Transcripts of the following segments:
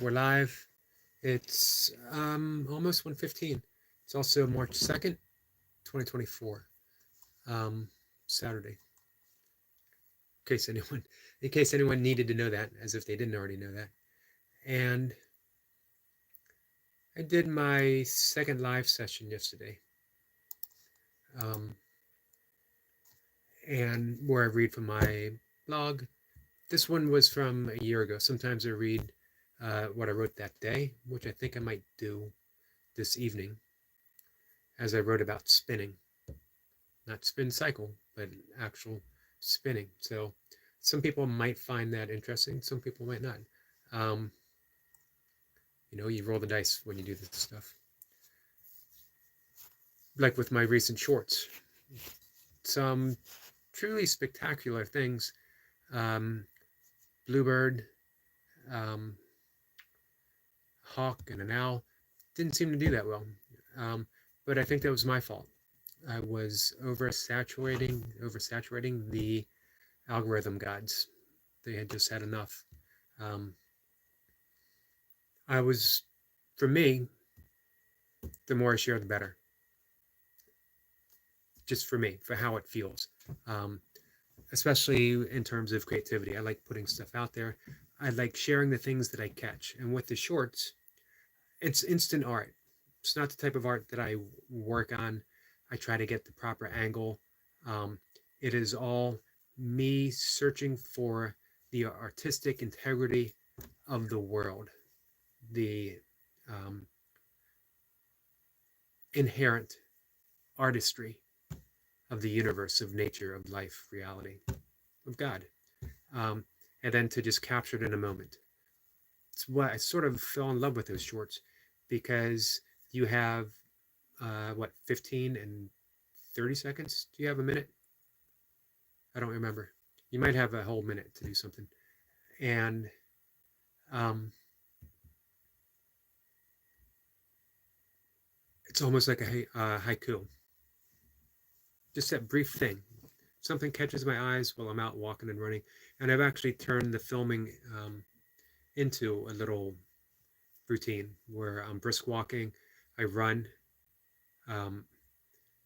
We're live. It's almost 1:15. It's also March 2nd, 2024. Um, Saturday. In case anyone needed to know that, as if they didn't already know that. And I did my second live session yesterday. Um, and where I read from my blog. This one was from a year ago. Sometimes I read what I wrote that day, which I think I might do this evening, as I wrote about spinning. Not spin cycle, but actual spinning. So some people might find that interesting. Some people might not. Um, you roll the dice when you do this stuff. Like with my recent shorts, some truly spectacular things. Um, Bluebird, um, hawk, and an owl didn't seem to do that well. Um, but I think that was my fault. I was oversaturating the algorithm gods. They had just had enough. Um, I was, for me, the more I share, the better. Just for me, for how it feels. Um, Especially in terms of creativity. I like putting stuff out there. I like sharing the things that I catch. And with the shorts, it's instant art. It's not the type of art that I work on. I try to get the proper angle. Um, it is all me searching for the artistic integrity of the world, the um, inherent artistry of the universe, of nature, of life, reality, of God. Um, and then to just capture it in a moment. It's what I sort of fell in love with those shorts, because you have, 15 and 30 seconds? Do you have a minute? I don't remember. You might have a whole minute to do something. And um, it's almost like a haiku. Just that brief thing. Something catches my eyes while I'm out walking and running. And I've actually turned the filming into a little routine where I'm brisk walking, I run um,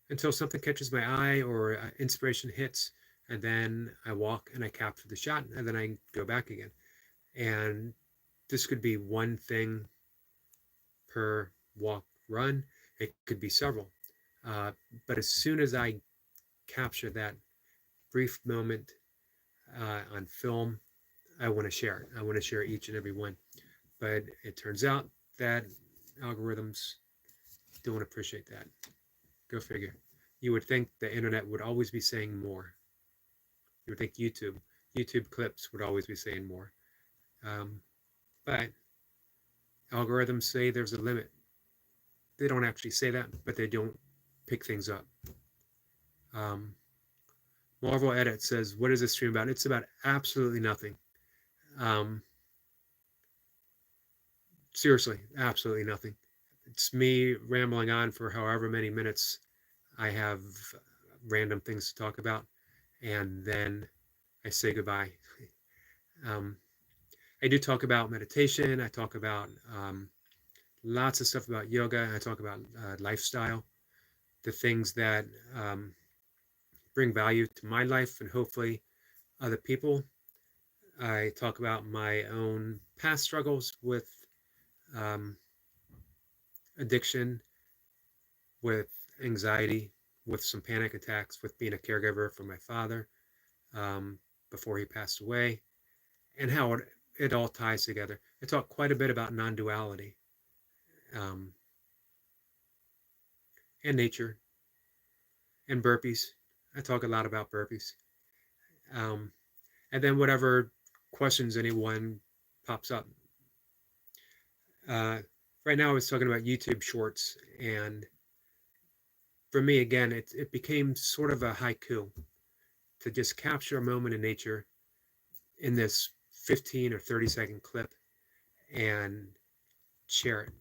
until something catches my eye or inspiration hits, and then I walk and I capture the shot, and then I go back again. And this could be one thing per walk, run. It could be several. Uh, but as soon as I capture that brief moment on film, I want to share it. I want to share each and every one. But it turns out that algorithms don't appreciate that. Go figure. You would think the internet would always be saying more. You would think YouTube clips would always be saying more. Um, but algorithms say there's a limit. They don't actually say that, but they don't pick things up. Um, Marvel Edit says, "What is this stream about?" It's about absolutely nothing. Um, Seriously, absolutely nothing. It's me rambling on for however many minutes I have random things to talk about, and then I say goodbye. Um, I do talk about meditation. I talk about lots of stuff about yoga. I talk about lifestyle, the things that bring value to my life and hopefully other people. I talk about my own past struggles with um, addiction, with anxiety, with some panic attacks, with being a caregiver for my father um, before he passed away, and how it all ties together. I talk quite a bit about non duality um, and nature and burpees. I talk a lot about burpees. Um, and then whatever questions anyone pops up. Uh, right now, I was talking about YouTube shorts, and for me, again, it became sort of a haiku to just capture a moment in nature in this 15 or 30-second clip and share it.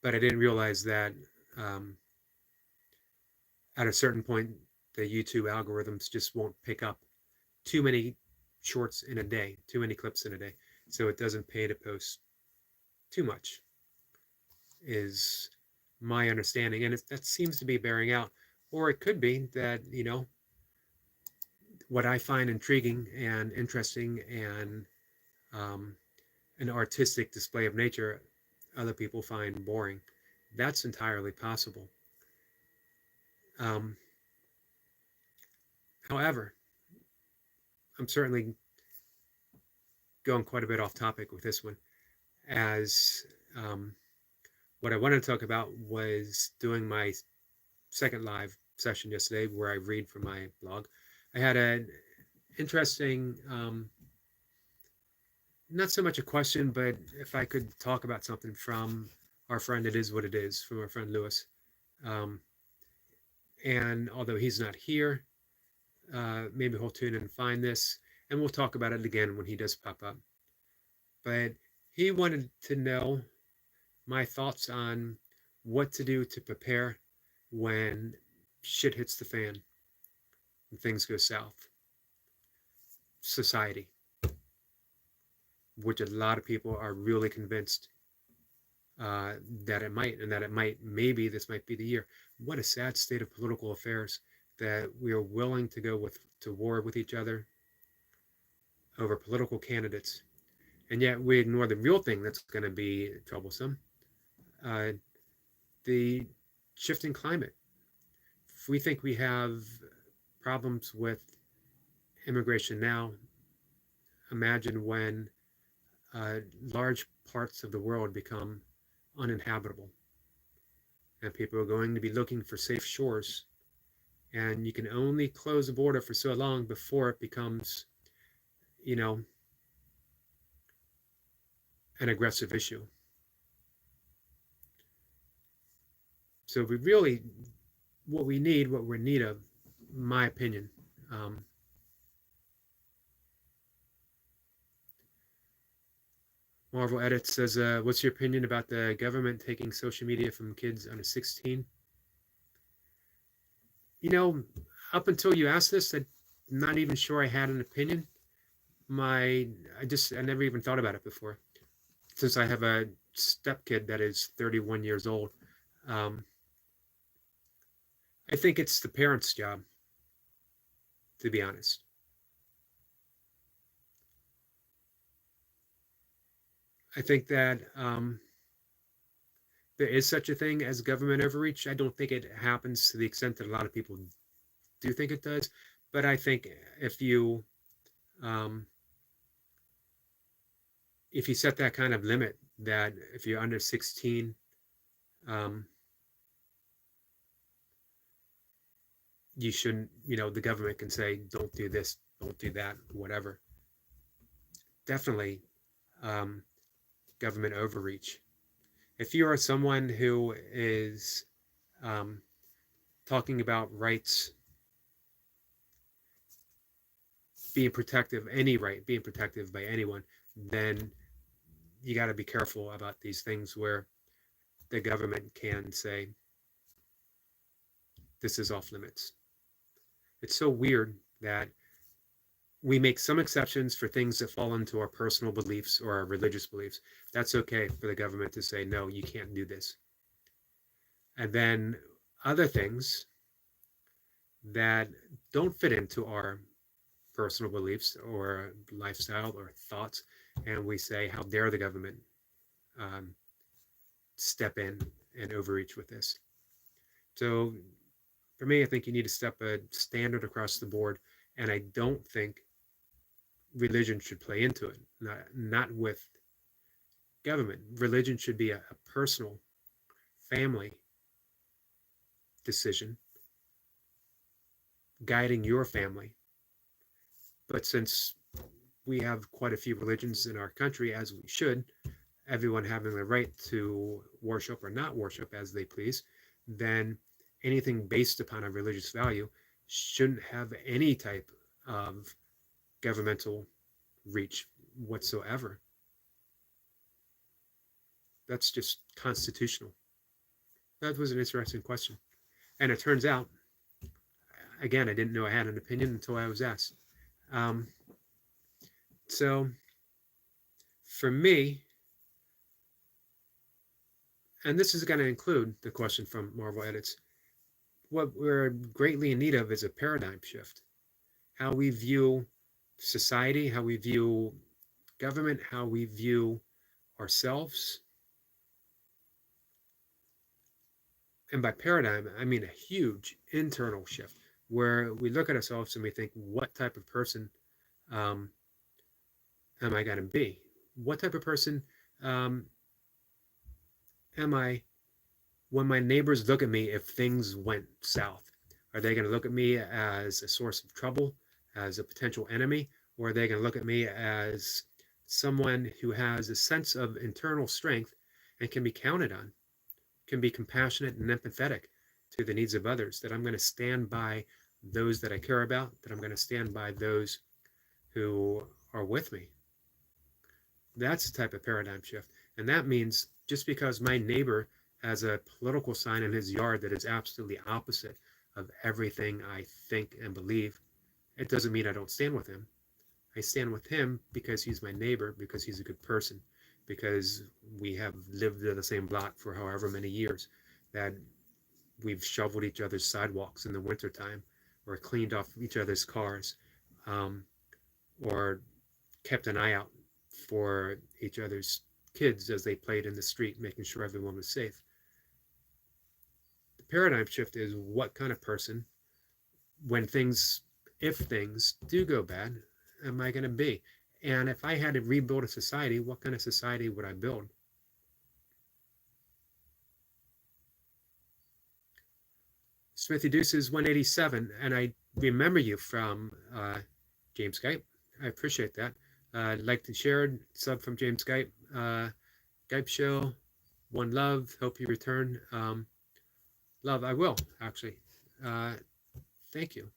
But I didn't realize that um, at a certain point, the YouTube algorithms just won't pick up too many shorts in a day, too many clips in a day. so it doesn't pay to post too much, is my understanding. And that seems to be bearing out. Or it could be that, what I find intriguing and interesting and um, an artistic display of nature, other people find boring. That's entirely possible. Um, However, I'm certainly going quite a bit off topic with this one, as um, what I wanted to talk about was doing my second live session yesterday where I read from my blog. I had an interesting, not so much a question, but if I could talk about something from our friend It Is What It Is, from our friend Lewis. Um, and although he's not here, maybe he'll tune in and find this, and we'll talk about it again when he does pop up. But he wanted to know my thoughts on what to do to prepare when shit hits the fan and things go south. Society, which a lot of people are really convinced that it might, and that maybe this might be the year. What a sad state of political affairs that we are willing to go to war with each other over political candidates, and yet we ignore the real thing that's going to be troublesome: uh, the shifting climate. If we think we have problems with immigration now, imagine when large parts of the world become uninhabitable and people are going to be looking for safe shores. And you can only close the border for so long before it becomes, you know, an aggressive issue. So we really, what we're in need of, my opinion. Um, Marvel Edit says, what's your opinion about the government taking social media from kids under 16? You know, up until you asked this, I'm not even sure I had an opinion. I never even thought about it before. Since I have a stepkid that is 31 years old, um, I think it's the parents' job, to be honest. I think that there is such a thing as government overreach. I don't think it happens to the extent that a lot of people do think it does. But I think um, if you set that kind of limit, that if you're under 16, um, you shouldn't, the government can say, don't do this, don't do that, whatever. Definitely um, government overreach. If you are someone who is um, talking about rights being protective, any right being protective by anyone, then you got to be careful about these things where the government can say, this is off limits. It's so weird that we make some exceptions for things that fall into our personal beliefs or our religious beliefs. That's okay for the government to say, no, you can't do this. And then other things that don't fit into our personal beliefs or lifestyle or thoughts, and we say, how dare the government um, step in and overreach with this. So for me, I think you need to step a standard across the board, and I don't think religion should play into it. Not with government. Religion should be a personal, family decision guiding your family. But since we have quite a few religions in our country, as we should, everyone having the right to worship or not worship as they please, then anything based upon a religious value shouldn't have any type of governmental reach whatsoever. That's just constitutional. That was an interesting question. And it turns out, again, I didn't know I had an opinion until I was asked. Um, so For me, and this is going to include the question from Marvel Edits, what we're greatly in need of is a paradigm shift. How we view society, how we view government, how we view ourselves. And by paradigm, I mean a huge internal shift where we look at ourselves and we think, what type of person am I going to be? What type of person am I when my neighbors look at me if things went south? Are they going to look at me as a source of trouble, as a potential enemy, or are they going to look at me as someone who has a sense of internal strength and can be counted on, can be compassionate and empathetic to the needs of others, that I'm going to stand by those that I care about, that I'm going to stand by those who are with me? That's the type of paradigm shift. And that means just because my neighbor has a political sign in his yard that is absolutely opposite of everything I think and believe, it doesn't mean I don't stand with him. I stand with him because he's my neighbor, because he's a good person, because we have lived in the same block for however many years, that we've shoveled each other's sidewalks in the wintertime, or cleaned off each other's cars, or kept an eye out for each other's kids as they played in the street, making sure everyone was safe. The paradigm shift is, what kind of person, if things do go bad, am I going to be? And if I had to rebuild a society, what kind of society would I build? Smithy Deuces 187, and I remember you from James Skype. I appreciate that. Liked and shared, sub from James Skype. Skype show, one love, hope you return. Love, I will, actually. Thank you.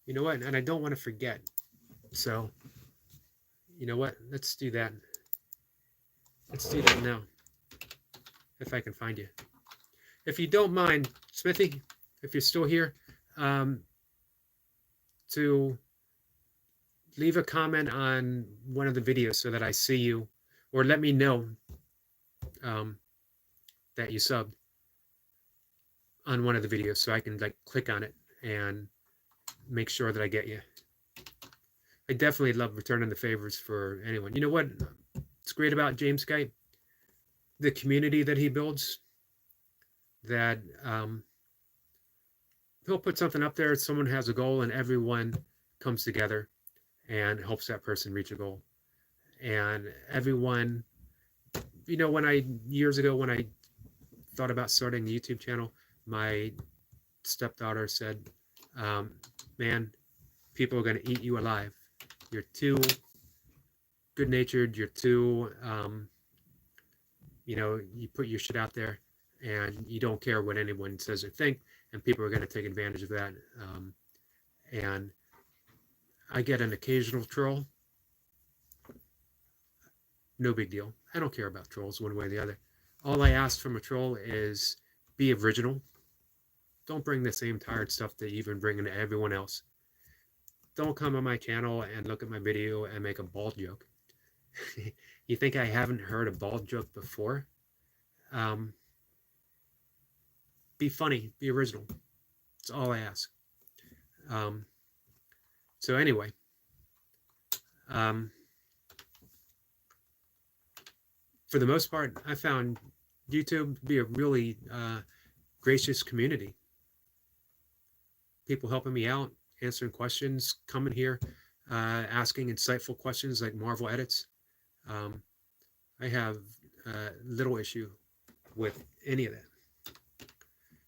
You know what? And I don't want to forget. So, you know what? Let's do that. Let's do that now. If I can find you. If you don't mind, Smithy, if you're still here, to leave a comment on one of the videos so that I see you, or let me know that you subbed on one of the videos so I can like click on it and make sure that I get you. I definitely love returning the favors for anyone. You know what? It's great about James Skype, the community that he builds, that he'll put something up there, someone has a goal, and everyone comes together and helps that person reach a goal. And everyone, you know, years ago when I thought about starting a YouTube channel, my stepdaughter said, man, people are going to eat you alive. You're too good-natured. You're too, you know, you put your shit out there and you don't care what anyone says or think, and people are going to take advantage of that. And I get an occasional troll. No big deal. I don't care about trolls one way or the other. All I ask from a troll is be original. Don't bring the same tired stuff that you've been bringing to everyone else. Don't come on my channel and look at my video and make a bald joke. You think I haven't heard a bald joke before? Be funny, be original. That's all I ask. So anyway, for the most part, I found YouTube to be a really gracious community. People helping me out, answering questions, coming here, asking insightful questions like Marvel Edits. I have little issue with any of that.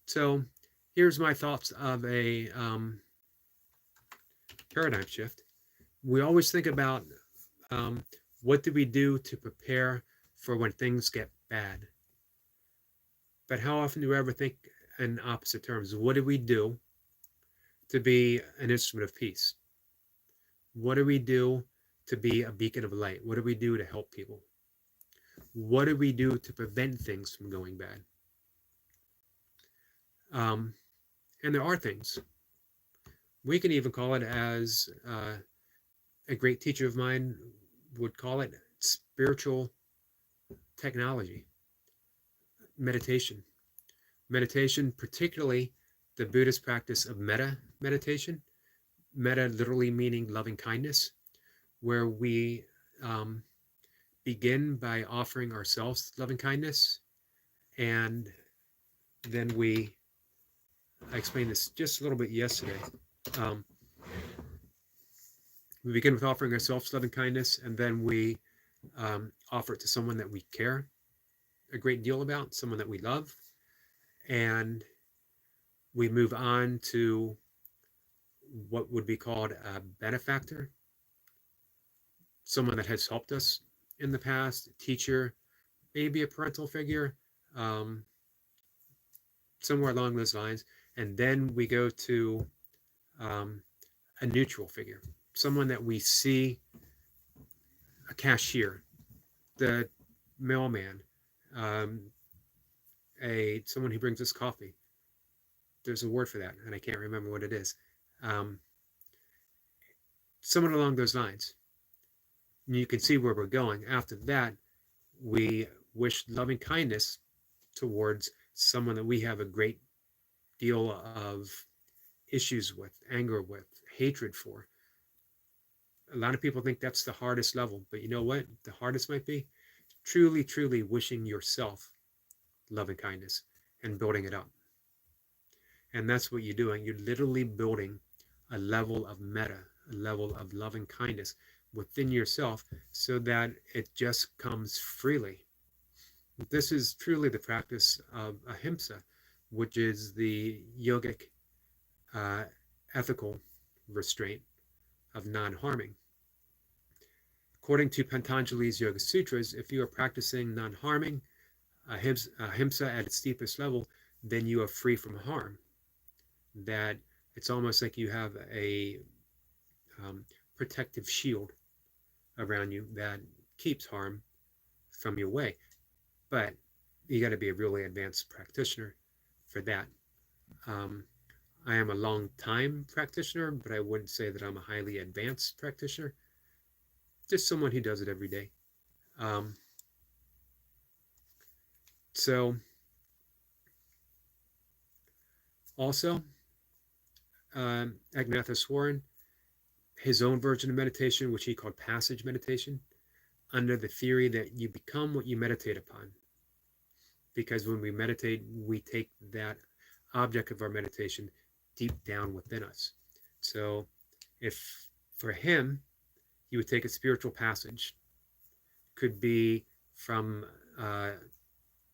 So here's my thoughts of a paradigm shift. We always think about what do we do to prepare for when things get bad? But how often do we ever think in opposite terms? What do we do to be an instrument of peace? What do we do to be a beacon of light? What do we do to help people? What do we do to prevent things from going bad? And there are things. We can even call it, as a great teacher of mine would call it, spiritual technology, meditation. Meditation, particularly the Buddhist practice of metta meditation, metta literally meaning loving kindness, where we um, begin by offering ourselves loving kindness, and then I explained this just a little bit yesterday. Um, we begin with offering ourselves loving kindness, and then we offer it to someone that we care a great deal about, someone that we love, and we move on to what would be called a benefactor, someone that has helped us in the past, a teacher, maybe a parental figure, um, somewhere along those lines. And then we go to um, a neutral figure, someone that we see, a cashier, the mailman, um, someone who brings us coffee. There's a word for that, and I can't remember what it is. Um, someone along those lines. And you can see where we're going. After that, we wish loving kindness towards someone that we have a great deal of issues with, anger with, hatred for. A lot of people think that's the hardest level, but you know what? The hardest might be truly, truly wishing yourself loving kindness and building it up. And that's what you're doing. You're literally building a level of metta, a level of loving kindness within yourself so that it just comes freely. This is truly the practice of ahimsa, which is the yogic ethical restraint of non-harming. According to Patanjali's Yoga Sutras, if you are practicing non-harming, ahimsa at its deepest level, then you are free from harm. That it's almost like you have a protective shield around you that keeps harm from your way. But you got to be a really advanced practitioner for that. I am a long time practitioner, but I wouldn't say that I'm a highly advanced practitioner. Just someone who does it every day. So also, Agnatha Warren, his own version of meditation, which he called passage meditation, under the theory that you become what you meditate upon. Because when we meditate, we take that object of our meditation deep down within us. So if for him, you would take a spiritual passage, could be from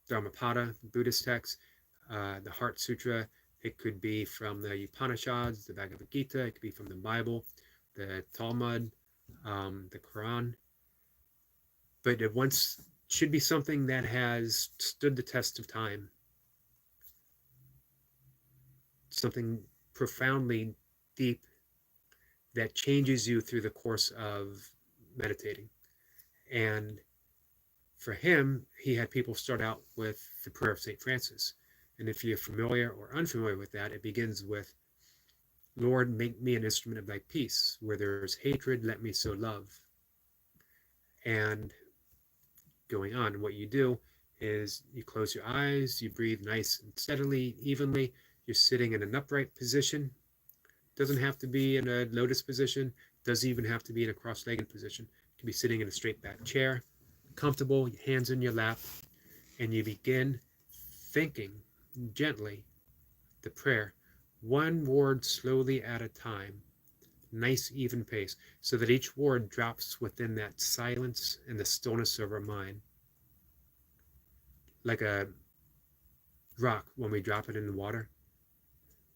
Dhammapada, Buddhist text, the Heart Sutra. It could be from the Upanishads, the Bhagavad Gita. It could be from the Bible, the Talmud, the Quran. But it once should be something that has stood the test of time. Something profoundly deep that changes you through the course of meditating. And for him, he had people start out with the prayer of St. Francis. And if you're familiar or unfamiliar with that, it begins with, Lord, make me an instrument of thy peace. Where there is hatred, let me sow love. And going on, what you do is you close your eyes, you breathe nice and steadily, evenly. You're sitting in an upright position. Doesn't have to be in a lotus position. Doesn't even have to be in a cross-legged position. You can be sitting in a straight back chair, comfortable, hands in your lap, and you begin thinking gently the prayer, one word slowly at a time, nice even pace, so that each word drops within that silence and the stillness of our mind. Like a rock, when we drop it in the water,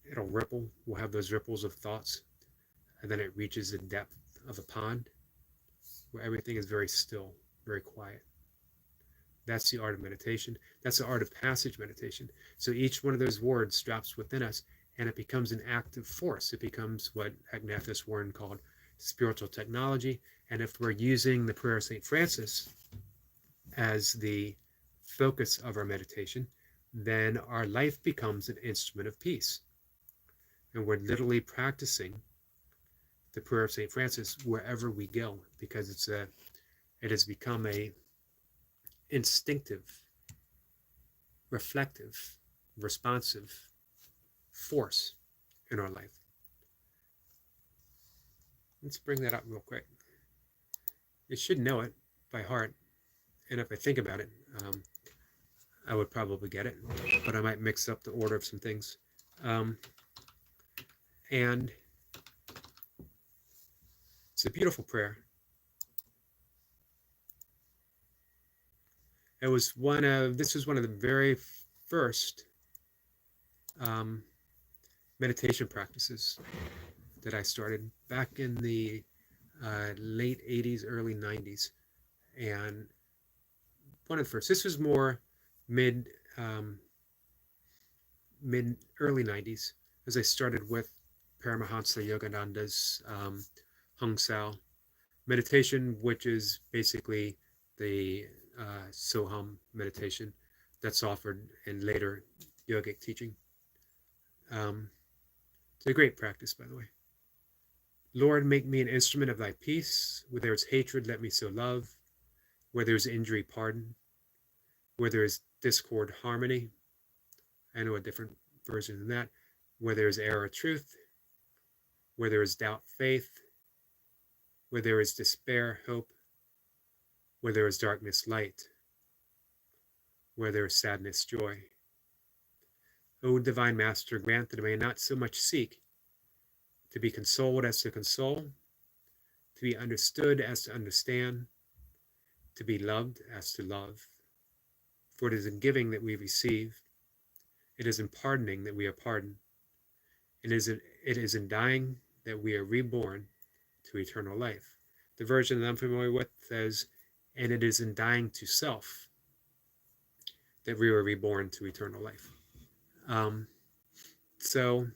it'll ripple. We'll have those ripples of thoughts, and then it reaches the depth of a pond where everything is very still, very quiet. That's the art of meditation. That's the art of passage meditation. So each one of those words drops within us, and it becomes an active force. It becomes what Agnatha Warren called spiritual technology. And if we're using the prayer of St. Francis as the focus of our meditation, then our life becomes an instrument of peace. And we're literally practicing the prayer of St. Francis wherever we go, because it's a It has become a instinctive, reflective, responsive force in our life. Let's bring that up real quick. You should know it by heart, and if I think about it, I would probably get it, but I might mix up the order of some things. And it's a beautiful prayer. This was one of the very first meditation practices that I started back in the late 80s, early 90s. And one of the first, this was more mid early 90s, as I started with Paramahansa Yogananda's Hung Sao meditation, which is basically the Soham meditation that's offered in later yogic teaching. It's a great practice, by the way. Lord, make me an instrument of thy peace. Where there is hatred, let me sow love. Where there is injury, pardon. Where there is discord, harmony. I know a different version than that. Where there is error, truth. Where there is doubt, faith. Where there is despair, hope. Where there is darkness, light. Where there is sadness, joy. O divine Master, grant that I may not so much seek to be consoled as to console, to be understood as to understand, to be loved as to love. For it is in giving that we receive, it is in pardoning that we are pardoned, and it is in dying that we are reborn to eternal life. The version that I'm familiar with says, and it is in dying to self that we were reborn to eternal life. So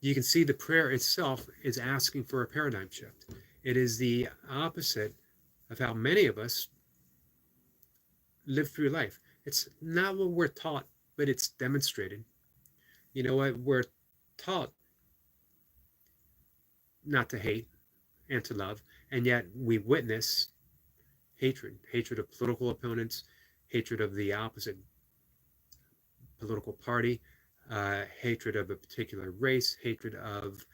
you can see the prayer itself is asking for a paradigm shift. It is the opposite of how many of us live through life. It's not what we're taught, but it's demonstrated. You know what? We're taught not to hate and to love, and yet we witness hatred of political opponents, hatred of the opposite political party, hatred of a particular race, hatred of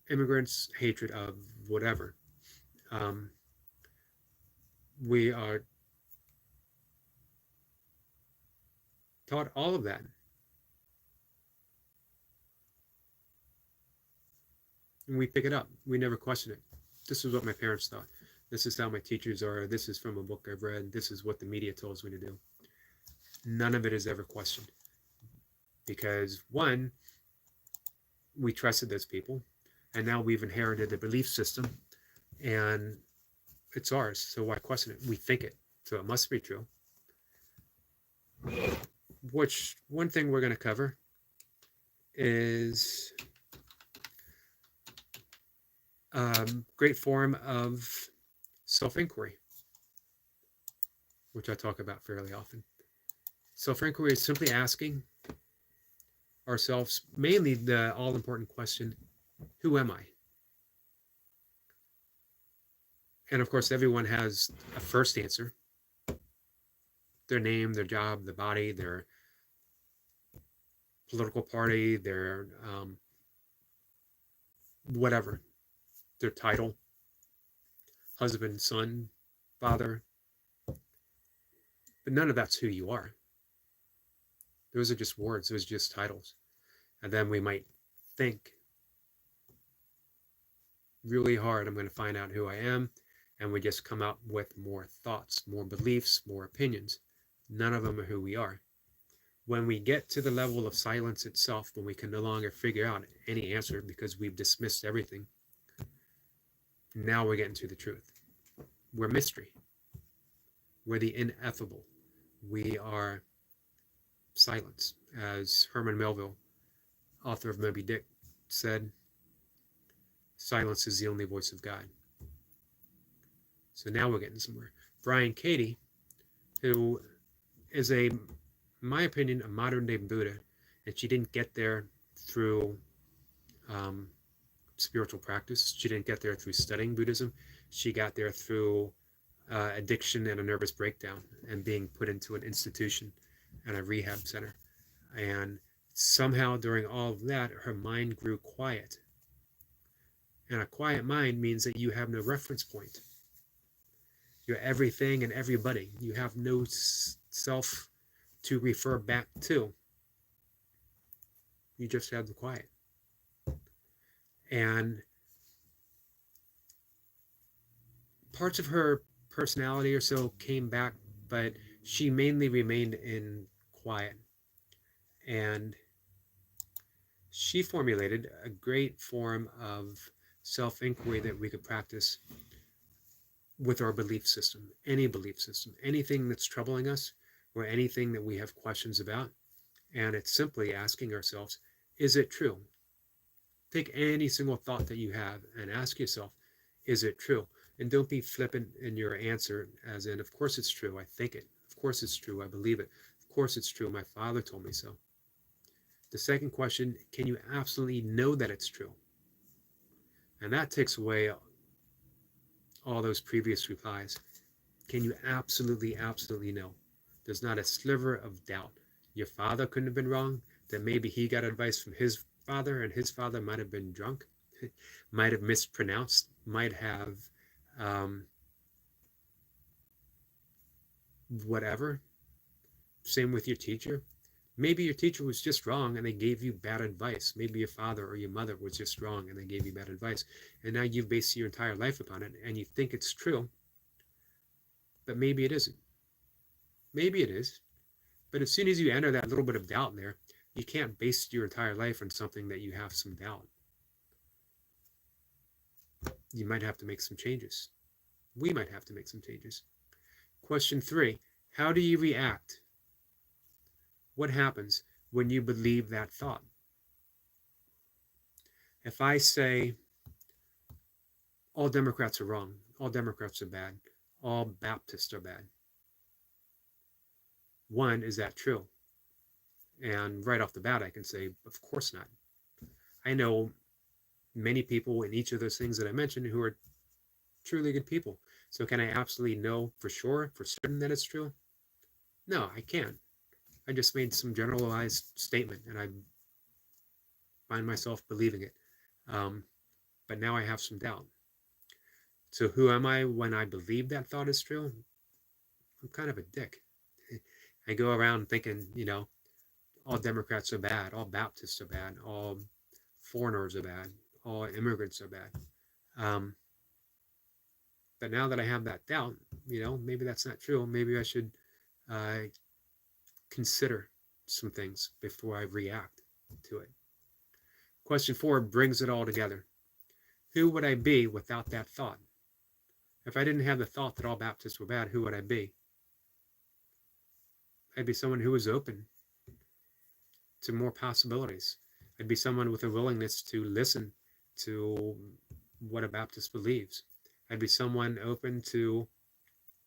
immigrants, hatred of whatever. We are taught all of that. And we pick it up. We never question it. This is what my parents thought. This is how my teachers are. This is from a book I've read. This is what the media tells me to do. None of it is ever questioned. Because one, we trusted those people, and now we've inherited a belief system, and it's ours. So why question it? We think it. So it must be true. Which one thing we're going to cover is great form of self-inquiry, which I talk about fairly often. Self-inquiry is simply asking ourselves mainly the all-important question, who am I? And of course, everyone has a first answer. Their name, their job, their body, their political party, their whatever, their title, husband, son, father. But none of that's who you are. Those are just words. Those are just titles. And then we might think really hard, I'm going to find out who I am. And we just come up with more thoughts, more beliefs, more opinions. None of them are who we are. When we get to the level of silence itself, when we can no longer figure out any answer because we've dismissed everything, now we're getting to the truth. We're mystery. We're the ineffable. We are silence. As Herman Melville, author of Moby Dick, said, silence is the only voice of God. So now we're getting somewhere. Brian Katie, who is in my opinion, a modern day Buddha, and she didn't get there through spiritual practice. She didn't get there through studying Buddhism. She got there through addiction and a nervous breakdown and being put into an institution and a rehab center. And somehow during all of that, her mind grew quiet. And a quiet mind means that you have no reference point. You're everything and everybody. You have no self to refer back to. You just have the quiet. And parts of her personality or so came back, but she mainly remained in quiet. And she formulated a great form of self-inquiry that we could practice with our belief system, any belief system, anything that's troubling us or anything that we have questions about. And it's simply asking ourselves, is it true? Take any single thought that you have and ask yourself, is it true? And don't be flippant in your answer, as in, of course it's true, I think it. Of course it's true, I believe it. Of course it's true, my father told me so. The second question, can you absolutely know that it's true? And that takes away all those previous replies. Can you absolutely, absolutely know? There's not a sliver of doubt. Your father couldn't have been wrong, that maybe he got advice from his father and his father might have been drunk, might have mispronounced, might have whatever. Same with your teacher. Maybe your teacher was just wrong and they gave you bad advice. Maybe your father or your mother was just wrong and they gave you bad advice. And now you've based your entire life upon it and you think it's true, but maybe it isn't. Maybe it is. But as soon as you enter that little bit of doubt in there, you can't base your entire life on something that you have some doubt. You might have to make some changes. We might have to make some changes. Question 3, how do you react? What happens when you believe that thought? If I say, all Democrats are wrong, all Democrats are bad, all Baptists are bad. One, is that true? And right off the bat, I can say, of course not. I know many people in each of those things that I mentioned who are truly good people. So can I absolutely know for sure, for certain that it's true? No, I can't. I just made some generalized statement and I find myself believing it. But now I have some doubt. So who am I when I believe that thought is true? I'm kind of a dick. I go around thinking, all Democrats are bad, all Baptists are bad, all foreigners are bad, all immigrants are bad. But now that I have that doubt, maybe that's not true. Maybe I should consider some things before I react to it. Question 4 brings it all together. Who would I be without that thought? If I didn't have the thought that all Baptists were bad, who would I be? I'd be someone who was open to more possibilities. I'd be someone with a willingness to listen to what a Baptist believes. I'd be someone open to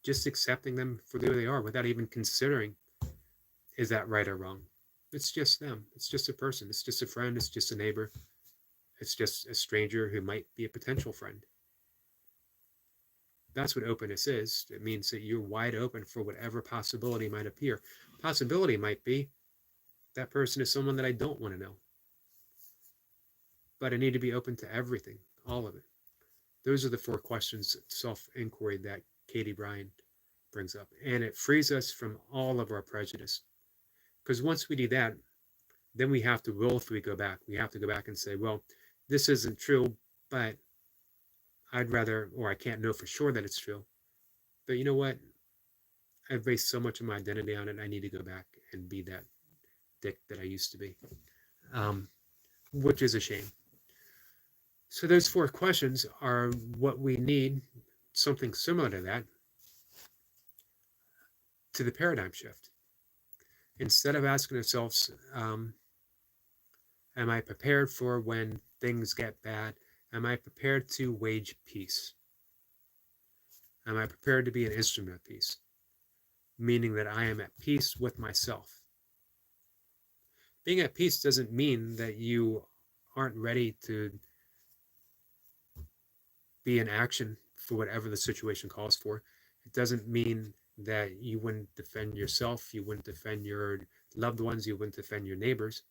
just accepting them for who they are without even considering, is that right or wrong? It's just them. It's just a person. It's just a friend. It's just a neighbor. It's just a stranger who might be a potential friend. That's what openness is. It means that you're wide open for whatever possibility might appear. Possibility might be that person is someone that I don't want to know. But I need to be open to everything, all of it. Those are the 4 questions, self-inquiry, that Katie Bryan brings up. And it frees us from all of our prejudice. Because once we do that, then we have to willfully go back. We have to go back and say, well, this isn't true, but I'd rather, or I can't know for sure that it's true. But you know what? I've based so much of my identity on it, I need to go back and be that dick that I used to be, which is a shame. So those 4 questions are what we need, something similar to that, to the paradigm shift. Instead of asking ourselves, am I prepared for when things get bad? Am I prepared to wage peace? Am I prepared to be an instrument of peace? Meaning that I am at peace with myself. Being at peace doesn't mean that you aren't ready to be in action for whatever the situation calls for. It doesn't mean that you wouldn't defend yourself, you wouldn't defend your loved ones, you wouldn't defend your neighbors,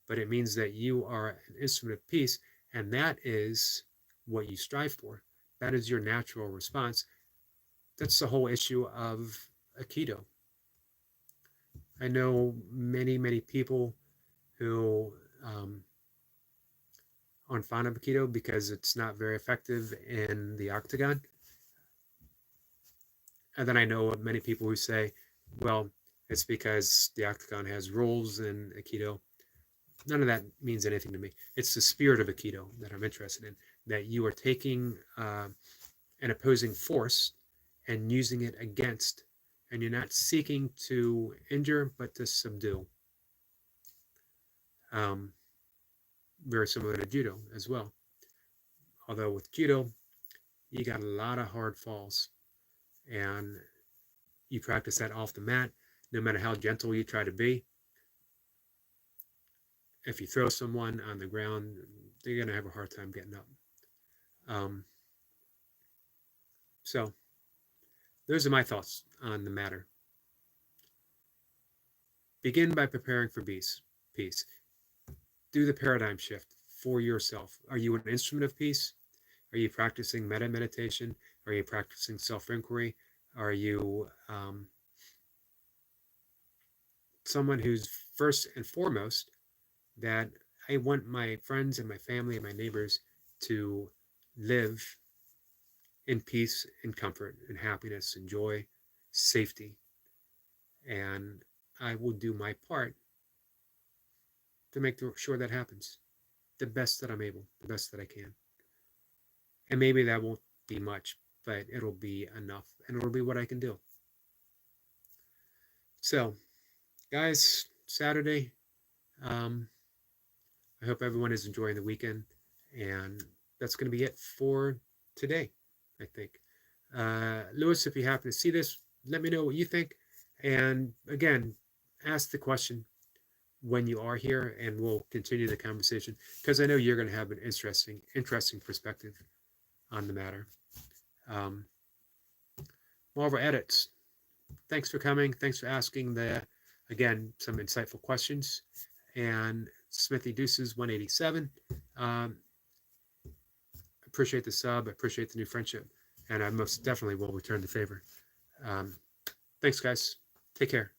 but it means that you are an instrument of peace, and that is what you strive for. That is your natural response. That's the whole issue of Aikido. I know many, many people who aren't fond of Aikido because it's not very effective in the octagon. And then I know many people who say, well, it's because the octagon has rules in Aikido. None of that means anything to me. It's the spirit of Aikido that I'm interested in, that you are taking an opposing force and using it against, and you're not seeking to injure, but to subdue. Very similar to Judo as well. Although with Judo, you got a lot of hard falls, and you practice that off the mat, no matter how gentle you try to be. If you throw someone on the ground, they're going to have a hard time getting up. So those are my thoughts on the matter. Begin by preparing for peace. Do the paradigm shift for yourself. Are you an instrument of peace? Are you practicing meditation? Are you practicing self-inquiry? Are you someone who's first and foremost that I want my friends and my family and my neighbors to live in peace and comfort and happiness and joy, safety. And I will do my part to make sure that happens the best that I'm able, the best that I can. And maybe that won't be much, but it'll be enough and it'll be what I can do. So, guys, Saturday, I hope everyone is enjoying the weekend. And that's going to be it for today, I think. Lewis, if you happen to see this, let me know what you think. And again, ask the question when you are here, and we'll continue the conversation because I know you're going to have an interesting perspective on the matter. Marvel Edits, thanks for coming. Thanks for asking again, some insightful questions. And Smithy Deuces 187. Appreciate the sub. I appreciate the new friendship. And I most definitely will return the favor. Thanks, guys. Take care.